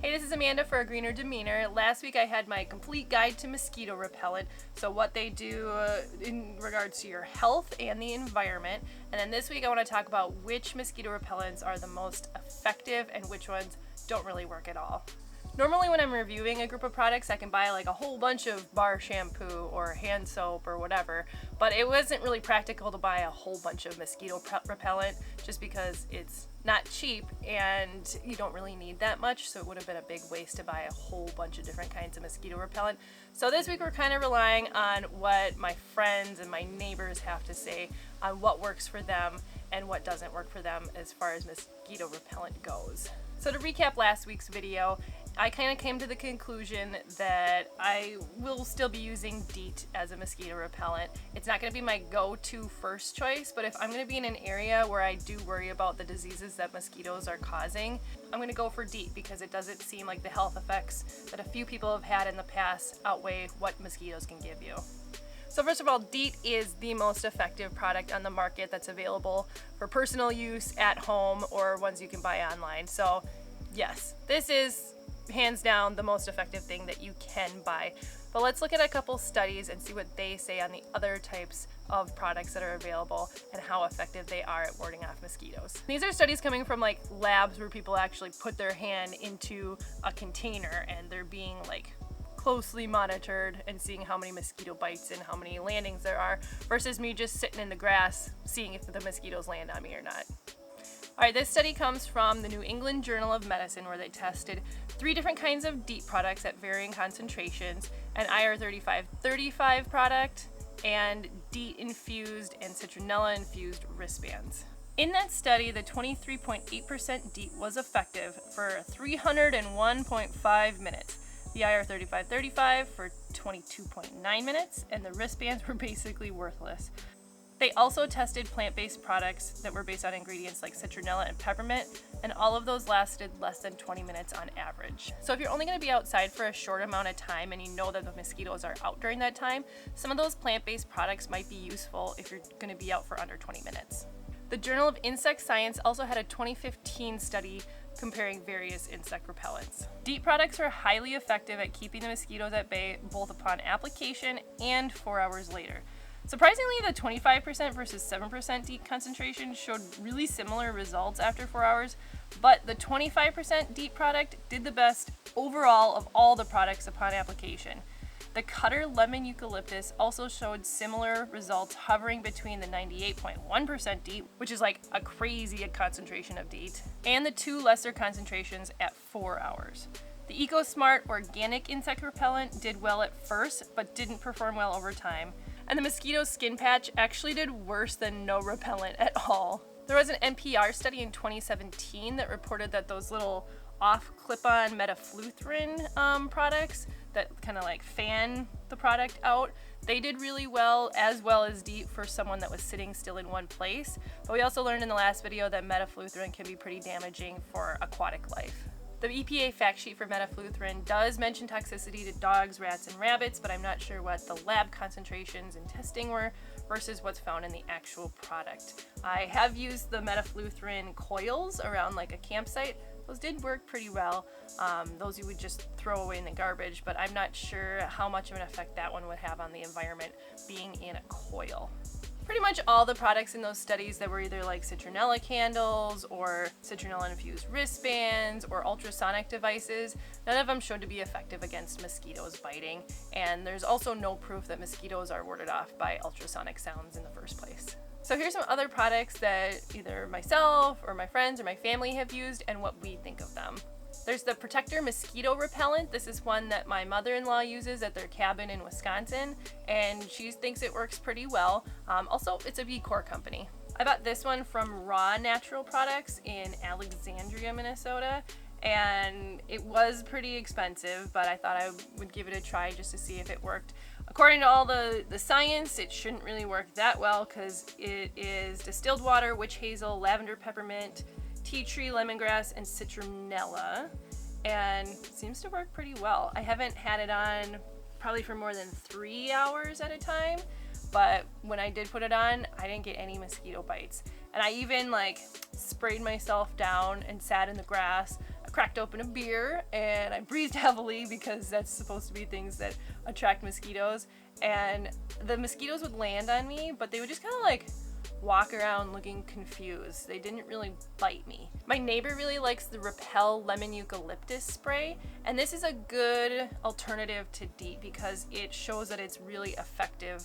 Hey, this is Amanda for Greener Demeanor. Last week I had my complete guide to mosquito repellent, so what they do in regards to your health and the environment. And then this week I want to talk about which mosquito repellents are the most effective and which ones don't really work at all. Normally when I'm reviewing a group of products, I can buy like a whole bunch of bar shampoo or hand soap or whatever, but it wasn't really practical to buy a whole bunch of mosquito repellent just because it's not cheap and you don't really need that much, so it would have been a big waste to buy a whole bunch of different kinds of mosquito repellent. So this week we're kind of relying on what my friends and my neighbors have to say on what works for them and what doesn't work for them as far as mosquito repellent goes. So to recap last week's video, I kind of came to the conclusion that I will still be using DEET as a mosquito repellent. It's not going to be my go-to first choice, but if I'm going to be in an area where I do worry about the diseases that mosquitoes are causing, I'm going to go for DEET because it doesn't seem like the health effects that a few people have had in the past outweigh what mosquitoes can give you. So first of all, DEET is the most effective product on the market that's available for personal use at home or ones you can buy online. So yes, this is hands down the most effective thing that you can buy. But let's look at a couple studies and see what they say on the other types of products that are available and how effective they are at warding off mosquitoes. These are studies coming from like labs where people actually put their hand into a container and they're being like closely monitored and seeing how many mosquito bites and how many landings there are versus me just sitting in the grass seeing if the mosquitoes land on me or not. Alright, this study comes from the New England Journal of Medicine where they tested 3 different kinds of DEET products at varying concentrations, an IR3535 product, and DEET infused and citronella infused wristbands. In that study, the 23.8% DEET was effective for 301.5 minutes, the IR3535 for 22.9 minutes, and the wristbands were basically worthless. They also tested plant-based products that were based on ingredients like citronella and peppermint, and all of those lasted less than 20 minutes on average. So if you're only going to be outside for a short amount of time and you know that the mosquitoes are out during that time, some of those plant-based products might be useful if you're going to be out for under 20 minutes. The Journal of Insect Science also had a 2015 study comparing various insect repellents. DEET products are highly effective at keeping the mosquitoes at bay both upon application and 4 hours later. Surprisingly, the 25% versus 7% DEET concentration showed really similar results after 4 hours, but the 25% DEET product did the best overall of all the products upon application. The Cutter Lemon Eucalyptus also showed similar results, hovering between the 98.1% DEET, which is like a crazy concentration of DEET, and the 2 lesser concentrations at 4 hours. The EcoSmart Organic Insect Repellent did well at first, but didn't perform well over time. And the mosquito skin patch actually did worse than no repellent at all. There was an NPR study in 2017 that reported that those little off clip-on Metaflutrine products that kind of like fan the product out, they did really well as DEET for someone that was sitting still in one place. But we also learned in the last video that Metaflutrine can be pretty damaging for aquatic life. The EPA fact sheet for Metaflutrine does mention toxicity to dogs, rats, and rabbits, but I'm not sure what the lab concentrations and testing were versus what's found in the actual product. I have used the Metaflutrine coils around like a campsite. Those did work pretty well. Those you would just throw away in the garbage, but I'm not sure how much of an effect that one would have on the environment being in a coil. Pretty much all the products in those studies that were either like citronella candles or citronella infused wristbands or ultrasonic devices, none of them showed to be effective against mosquitoes biting, and there's also no proof that mosquitoes are warded off by ultrasonic sounds in the first place. So here's some other products that either myself or my friends or my family have used and what we think of them. There's the Protector Mosquito Repellent. This is one that my mother-in-law uses at their cabin in Wisconsin, and she thinks it works pretty well. Also, it's a B Corp company. I bought this one from Raw Natural Products in Alexandria, Minnesota, and it was pretty expensive, but I thought I would give it a try just to see if it worked. According to all the science, it shouldn't really work that well because it is distilled water, witch hazel, lavender, peppermint, tea tree, lemongrass, and citronella, and it seems to work pretty well. I haven't had it on probably for more than 3 hours at a time, but when I did put it on, I didn't get any mosquito bites. And I even like sprayed myself down and sat in the grass cracked open a beer and I breathed heavily because that's supposed to be things that attract mosquitoes. And the mosquitoes would land on me, but they would just kind of like walk around looking confused. They didn't really bite me. My neighbor really likes the Repel Lemon Eucalyptus spray, and this is a good alternative to DEET because it shows that it's really effective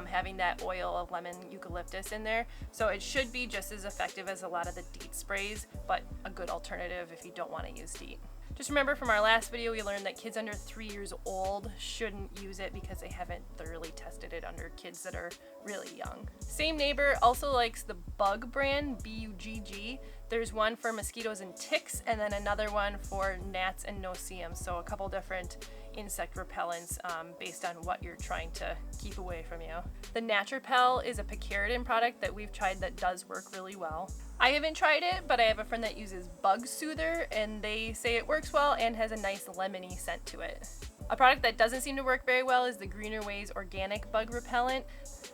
having that oil of lemon eucalyptus in there. So it should be just as effective as a lot of the DEET sprays, but a good alternative if you don't want to use DEET. Just remember from our last video, we learned that kids under 3 years old shouldn't use it because they haven't thoroughly tested it under kids that are really young. Same neighbor also likes the Bugg brand, B-U-G-G. There's one for mosquitoes and ticks, and then another one for gnats and no-see-ums. So a couple different insect repellents based on what you're trying to keep away from you. The Natrapel is a picaridin product that we've tried that does work really well. I haven't tried it, but I have a friend that uses Bug Soother, and they say it works well and has a nice lemony scent to it. A product that doesn't seem to work very well is the Greener Organic Bug Repellent.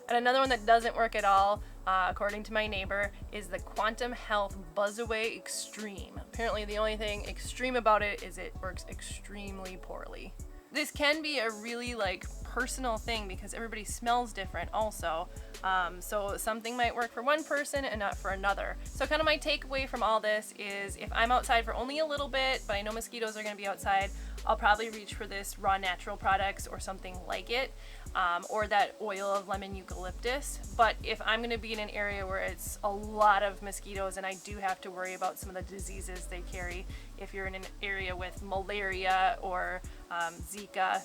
And another one that doesn't work at all, according to my neighbor, is the Quantum Health Buzz Away Extreme. Apparently the only thing extreme about it is it works extremely poorly. This can be a really personal thing because everybody smells different also. So something might work for one person and not for another. So kind of my takeaway from all this is if I'm outside for only a little bit, but I know mosquitoes are going to be outside, I'll probably reach for this raw natural products or something like it, or that oil of lemon eucalyptus. But if I'm going to be in an area where it's a lot of mosquitoes and I do have to worry about some of the diseases they carry, if you're in an area with malaria or Zika,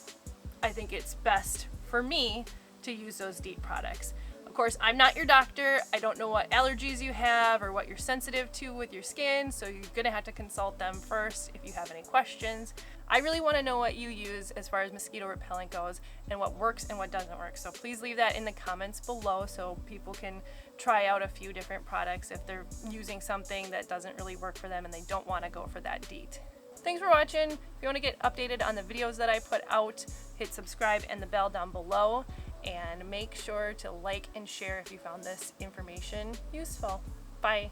I think it's best for me to use those DEET products. Of course, I'm not your doctor. I don't know what allergies you have or what you're sensitive to with your skin, so you're gonna have to consult them first if you have any questions. I really want to know what you use as far as mosquito repellent goes and what works and what doesn't work. So please leave that in the comments below so people can try out a few different products if they're using something that doesn't really work for them and they don't want to go for that DEET. Thanks for watching. If you want to get updated on the videos that I put out, hit subscribe and the bell down below, and make sure to like and share if you found this information useful. Bye.